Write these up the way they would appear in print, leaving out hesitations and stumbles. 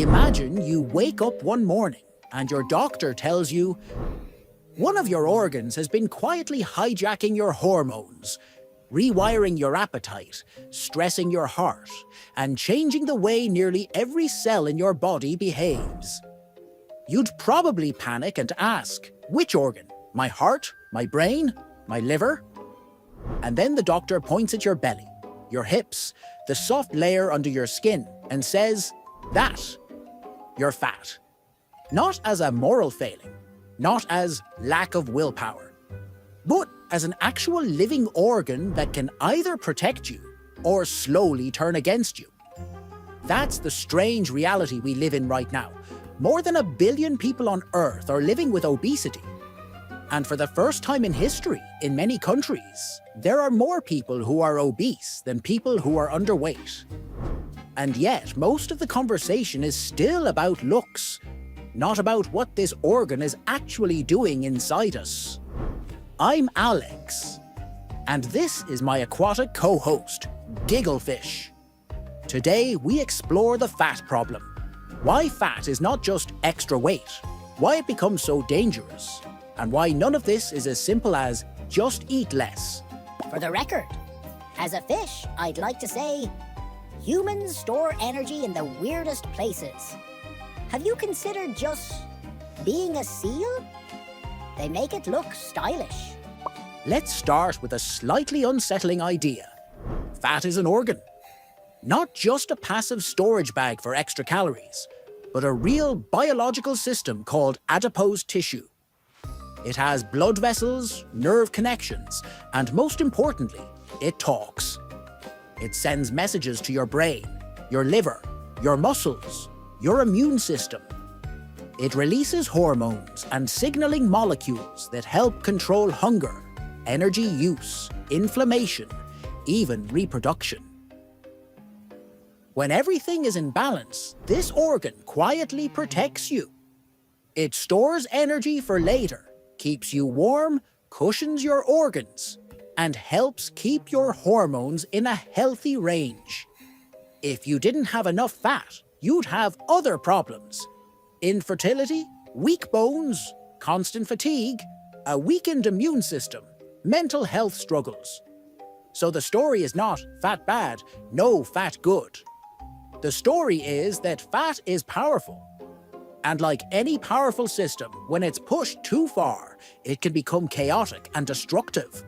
Imagine you wake up one morning and your doctor tells you, one of your organs has been quietly hijacking your hormones, rewiring your appetite, stressing your heart, and changing the way nearly every cell in your body behaves. You'd probably panic and ask, which organ? My heart? My brain? My liver? And then the doctor points at your belly, your hips, the soft layer under your skin, and says, that, you're fat. Not as a moral failing, not as lack of willpower, but as an actual living organ that can either protect you or slowly turn against you. That's the strange reality we live in right now. More than 1 billion people on Earth are living with obesity. And for the first time in history, in many countries, there are more people who are obese than people who are underweight. And yet, most of the conversation is still about looks, not about what this organ is actually doing inside us. I'm Alex, and this is my aquatic co-host, Gigglefish. Today, we explore the fat problem. Why fat is not just extra weight, why it becomes so dangerous, and why none of this is as simple as just eat less. For the record, as a fish, I'd like to say, humans store energy in the weirdest places. Have you considered just being a seal? They make it look stylish. Let's start with a slightly unsettling idea. Fat is an organ. Not just a passive storage bag for extra calories, but a real biological system called adipose tissue. It has blood vessels, nerve connections, and most importantly, it talks. It sends messages to your brain, your liver, your muscles, your immune system. It releases hormones and signaling molecules that help control hunger, energy use, inflammation, even reproduction. When everything is in balance, this organ quietly protects you. It stores energy for later, keeps you warm, cushions your organs, and helps keep your hormones in a healthy range. If you didn't have enough fat, you'd have other problems. Infertility, weak bones, constant fatigue, a weakened immune system, mental health struggles. So the story is not fat bad, no fat good. The story is that fat is powerful. And like any powerful system, when it's pushed too far, it can become chaotic and destructive.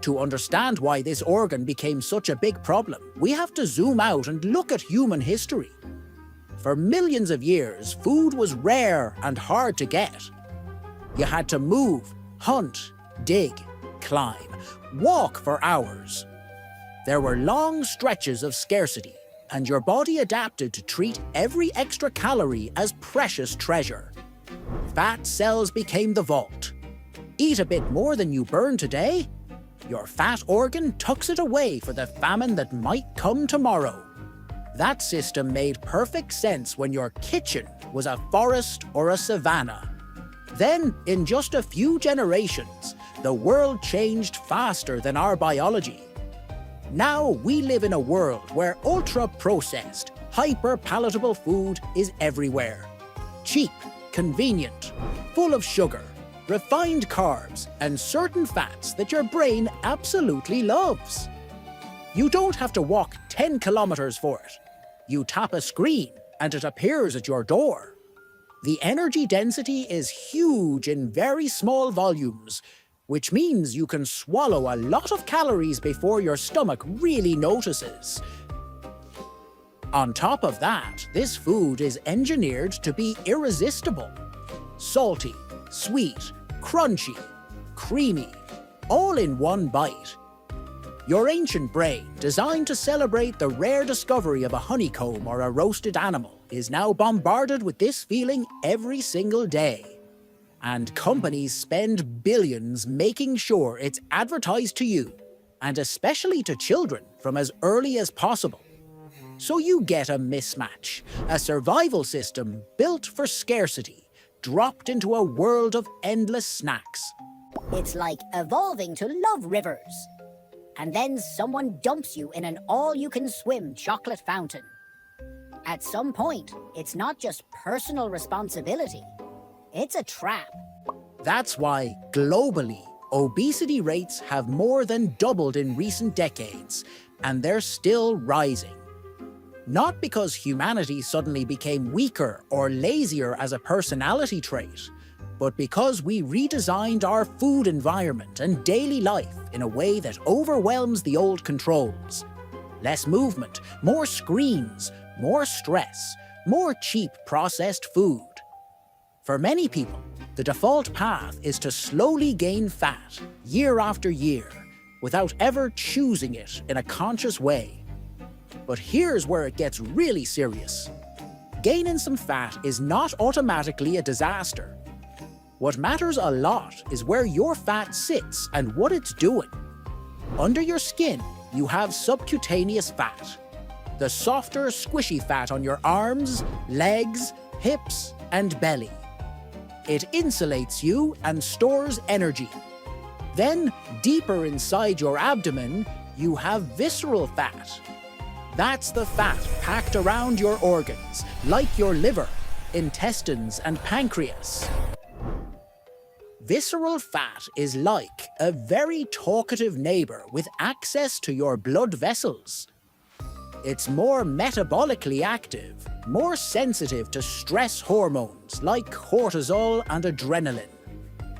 To understand why this organ became such a big problem, we have to zoom out and look at human history. For millions of years, food was rare and hard to get. You had to move, hunt, dig, climb, walk for hours. There were long stretches of scarcity, and your body adapted to treat every extra calorie as precious treasure. Fat cells became the vault. Eat a bit more than you burn today, your fat organ tucks it away for the famine that might come tomorrow. That system made perfect sense when your kitchen was a forest or a savanna. Then, in just a few generations, the world changed faster than our biology. Now we live in a world where ultra-processed, hyper-palatable food is everywhere. Cheap, convenient, full of sugar, refined carbs, and certain fats that your brain absolutely loves. You don't have to walk 10 kilometers for it. You tap a screen and it appears at your door. The energy density is huge in very small volumes, which means you can swallow a lot of calories before your stomach really notices. On top of that, this food is engineered to be irresistible. Salty, sweet, crunchy, creamy, all in one bite. Your ancient brain, designed to celebrate the rare discovery of a honeycomb or a roasted animal, is now bombarded with this feeling every single day. And companies spend billions making sure it's advertised to you, and especially to children from as early as possible. So you get a mismatch, a survival system built for scarcity, dropped into a world of endless snacks. It's like evolving to love rivers. And then someone dumps you in an all-you-can-swim chocolate fountain. At some point, it's not just personal responsibility, it's a trap. That's why, globally, obesity rates have more than doubled in recent decades, and they're still rising. Not because humanity suddenly became weaker or lazier as a personality trait, but because we redesigned our food environment and daily life in a way that overwhelms the old controls. Less movement, more screens, more stress, more cheap processed food. For many people, the default path is to slowly gain fat year after year without ever choosing it in a conscious way. But here's where it gets really serious. Gaining some fat is not automatically a disaster. What matters a lot is where your fat sits and what it's doing. Under your skin, you have subcutaneous fat, the softer, squishy fat on your arms, legs, hips, and belly. It insulates you and stores energy. Then, deeper inside your abdomen, you have visceral fat. That's the fat packed around your organs, like your liver, intestines, and pancreas. Visceral fat is like a very talkative neighbor with access to your blood vessels. It's more metabolically active, more sensitive to stress hormones like cortisol and adrenaline.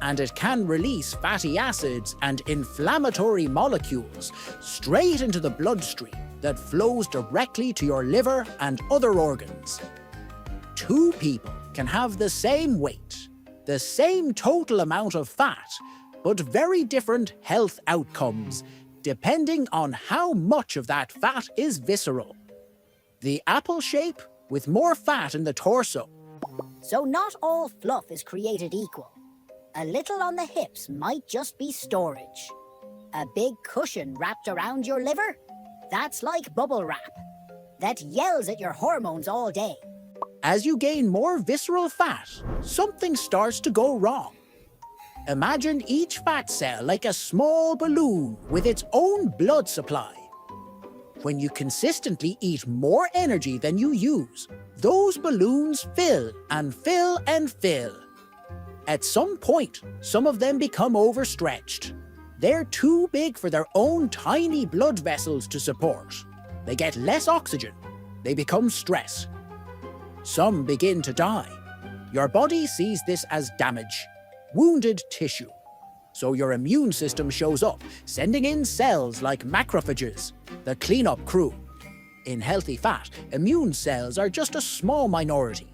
And it can release fatty acids and inflammatory molecules straight into the bloodstream that flows directly to your liver and other organs. Two people can have the same weight, the same total amount of fat, but very different health outcomes, depending on how much of that fat is visceral. The apple shape with more fat in the torso. So not all fluff is created equal. A little on the hips might just be storage. A big cushion wrapped around your liver? That's like bubble wrap. That yells at your hormones all day. As you gain more visceral fat, something starts to go wrong. Imagine each fat cell like a small balloon with its own blood supply. When you consistently eat more energy than you use, those balloons fill and fill and fill. At some point, some of them become overstretched. They're too big for their own tiny blood vessels to support. They get less oxygen. They become stressed. Some begin to die. Your body sees this as damage, wounded tissue. So your immune system shows up, sending in cells like macrophages, the cleanup crew. In healthy fat, immune cells are just a small minority.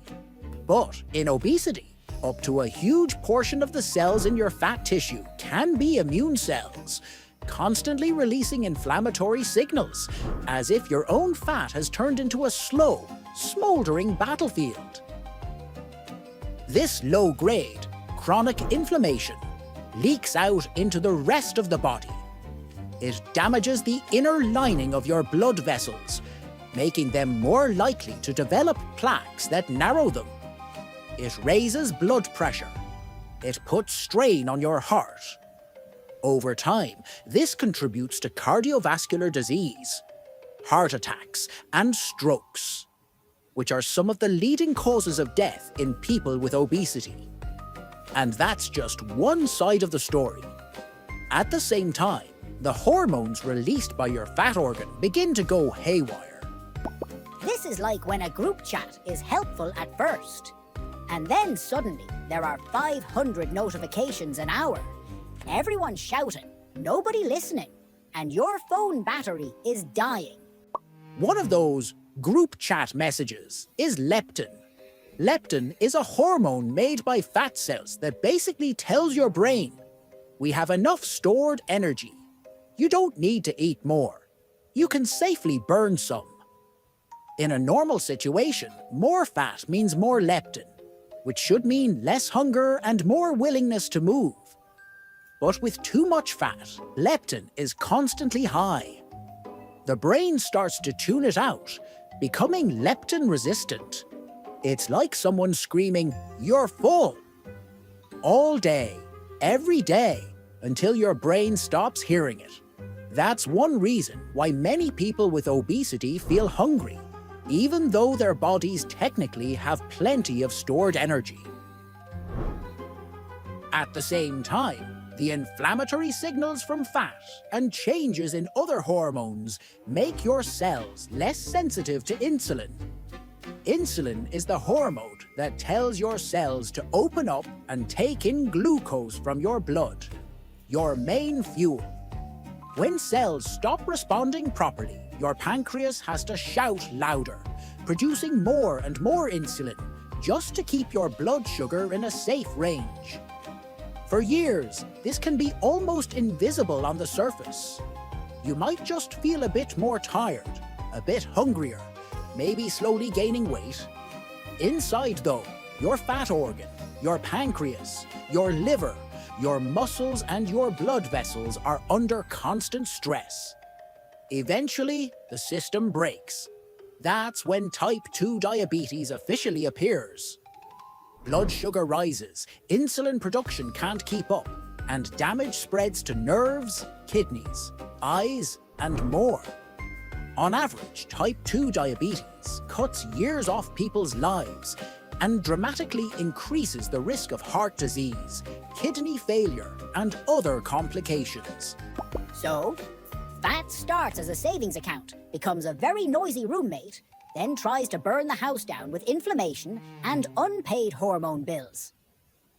But in obesity, up to a huge portion of the cells in your fat tissue can be immune cells, constantly releasing inflammatory signals, as if your own fat has turned into a slow, smoldering battlefield. This low-grade, chronic inflammation leaks out into the rest of the body. It damages the inner lining of your blood vessels, making them more likely to develop plaques that narrow them. It raises blood pressure. It puts strain on your heart. Over time, this contributes to cardiovascular disease, heart attacks, and strokes, which are some of the leading causes of death in people with obesity. And that's just one side of the story. At the same time, the hormones released by your fat organ begin to go haywire. This is like when a group chat is helpful at first. And then suddenly, there are 500 notifications an hour. Everyone's shouting, nobody listening, and your phone battery is dying. One of those group chat messages is leptin. Leptin is a hormone made by fat cells that basically tells your brain, we have enough stored energy. You don't need to eat more. You can safely burn some. In a normal situation, more fat means more leptin, which should mean less hunger and more willingness to move. But with too much fat, leptin is constantly high. The brain starts to tune it out, becoming leptin resistant. It's like someone screaming, "You're full!" all day, every day, until your brain stops hearing it. That's one reason why many people with obesity feel hungry. even though their bodies technically have plenty of stored energy. At the same time, the inflammatory signals from fat and changes in other hormones make your cells less sensitive to insulin. Insulin is the hormone that tells your cells to open up and take in glucose from your blood, your main fuel. When cells stop responding properly, your pancreas has to shout louder, producing more and more insulin just to keep your blood sugar in a safe range. For years, this can be almost invisible on the surface. You might just feel a bit more tired, a bit hungrier, maybe slowly gaining weight. Inside though, your fat organ, your pancreas, your liver, your muscles and your blood vessels are under constant stress. Eventually, the system breaks. That's when type 2 diabetes officially appears. Blood sugar rises, insulin production can't keep up, and damage spreads to nerves, kidneys, eyes, and more. On average, type 2 diabetes cuts years off people's lives and dramatically increases the risk of heart disease, kidney failure, and other complications. So, fat starts as a savings account, becomes a very noisy roommate, then tries to burn the house down with inflammation and unpaid hormone bills.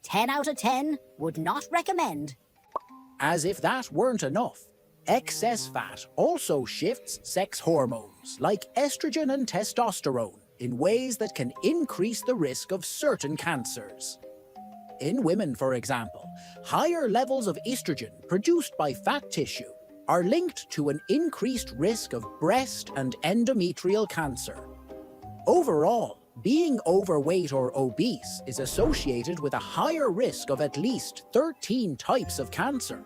10 out of 10 would not recommend. As if that weren't enough, excess fat also shifts sex hormones like estrogen and testosterone in ways that can increase the risk of certain cancers. In women, for example, higher levels of estrogen produced by fat tissue are linked to an increased risk of breast and endometrial cancer. Overall, being overweight or obese is associated with a higher risk of at least 13 types of cancer,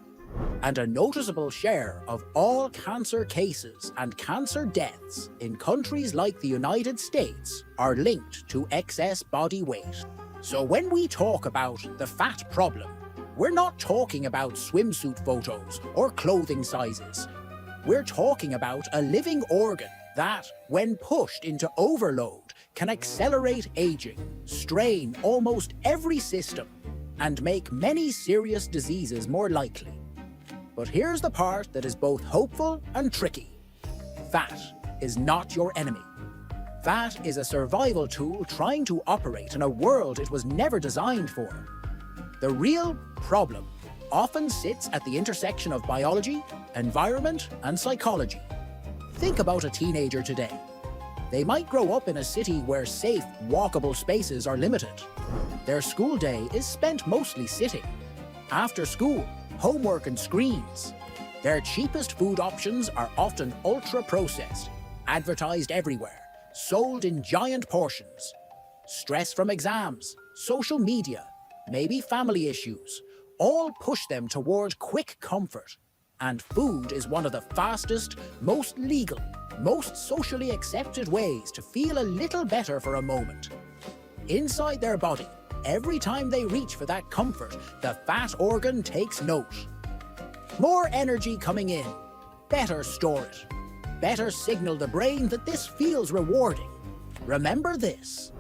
and a noticeable share of all cancer cases and cancer deaths in countries like the United States are linked to excess body weight. So when we talk about the fat problem, we're not talking about swimsuit photos or clothing sizes. We're talking about a living organ that, when pushed into overload, can accelerate aging, strain almost every system, and make many serious diseases more likely. But here's the part that is both hopeful and tricky. Fat is not your enemy. Fat is a survival tool trying to operate in a world it was never designed for. The real problem often sits at the intersection of biology, environment, and psychology. Think about a teenager today. They might grow up in a city where safe, walkable spaces are limited. Their school day is spent mostly sitting. After school, homework and screens. Their cheapest food options are often ultra-processed, advertised everywhere, sold in giant portions. Stress from exams, social media, maybe family issues, all push them toward quick comfort. And food is one of the fastest, most legal, most socially accepted ways to feel a little better for a moment. Inside their body, every time they reach for that comfort, the fat organ takes note. More energy coming in. Better store it. Better signal the brain that this feels rewarding. Remember this.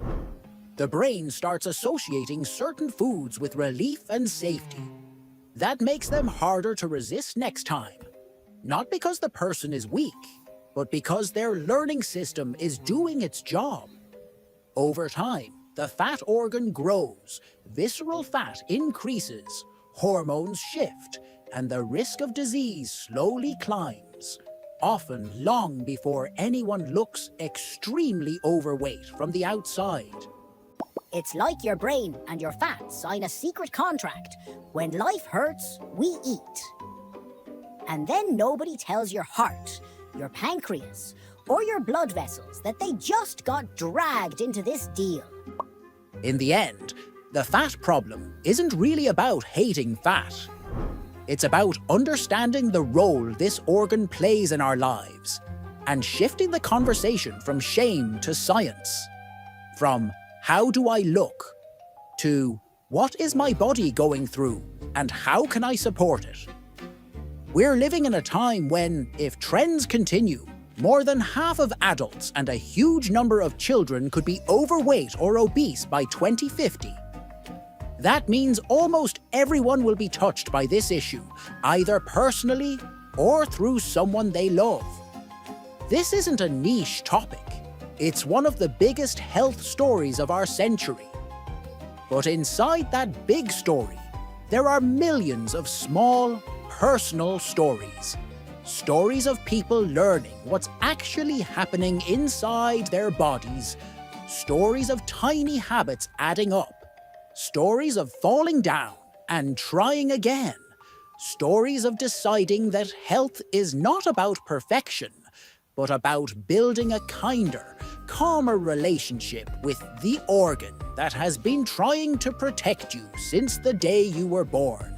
The brain starts associating certain foods with relief and safety. That makes them harder to resist next time. Not because the person is weak, but because their learning system is doing its job. Over time, the fat organ grows, visceral fat increases, hormones shift, and the risk of disease slowly climbs, often long before anyone looks extremely overweight from the outside. It's like your brain and your fat sign a secret contract. When life hurts, we eat. And then nobody tells your heart, your pancreas, or your blood vessels that they just got dragged into this deal. In the end, the fat problem isn't really about hating fat. It's about understanding the role this organ plays in our lives and shifting the conversation from shame to science. From how do I look to what is my body going through and how can I support it? We're living in a time when, if trends continue, More than half of adults and a huge number of children could be overweight or obese by 2050. That means almost everyone will be touched by this issue, either personally or through someone they love. This isn't a niche topic. It's one of the biggest health stories of our century. But inside that big story, there are millions of small, personal stories. Stories of people learning what's actually happening inside their bodies. Stories of tiny habits adding up. Stories of falling down and trying again. Stories of deciding that health is not about perfection, but about building a kinder, calmer relationship with the organ that has been trying to protect you since the day you were born.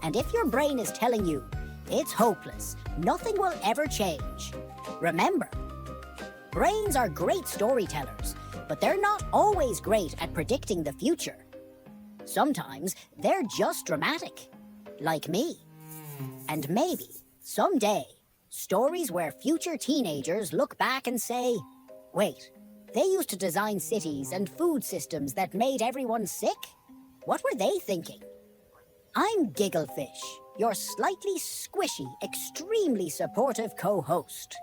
And if your brain is telling you it's hopeless, nothing will ever change, remember, brains are great storytellers, but they're not always great at predicting the future. Sometimes they're just dramatic, like me. And maybe, someday, stories where future teenagers look back and say, wait, they used to design cities and food systems that made everyone sick? What were they thinking? I'm Gigglefish, your slightly squishy, extremely supportive co-host.